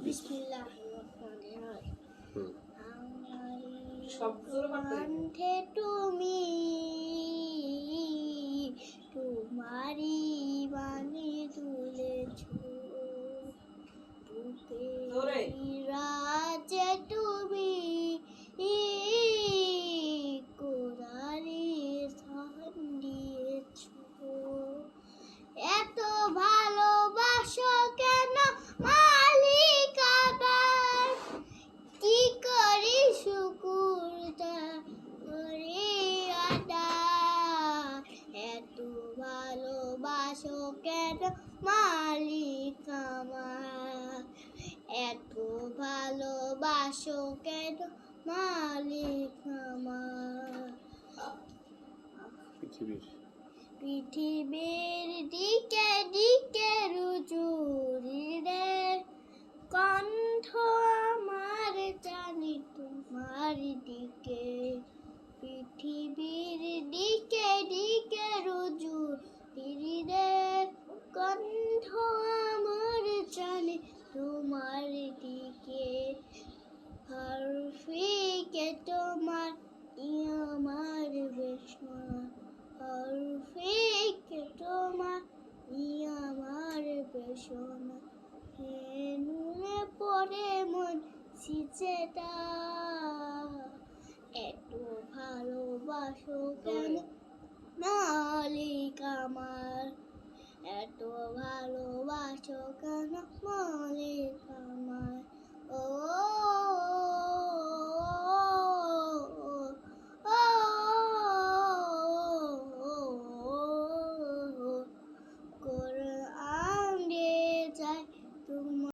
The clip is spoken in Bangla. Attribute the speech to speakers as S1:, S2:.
S1: বিসমিল্লাহির রহমানির রহিম।
S2: হুম।
S1: কণ্ঠে তুমি তোমারি বাণী তুলেছ, বুকের রাজে তুমি কোরআনে স্থান দিয়েছ। এত ভালোবাসো কেন মালিক আমার, কি করি শুকুর করে আদা। এত ভালোবাসো কেন মালিক আমার, এত ভালোবাসো কেন মালিক আমার। পৃথিবীর দিকে দিকে রুজুরি রে, কণ্ঠ আমার জানি তোমার দিকে। পৃথিবীর দিকে দিকে রুজুরি রে, কণ্ঠ আমার জানি তোমার দিকে। হরফিকে তোমার আমার বেশনা, হরফিকে তোমার আমার বেশনা। নুনে পড়ে মন সিজদা, এত ভালোবাসো কেন মালিক আমার, এত ভালোবাসো কেন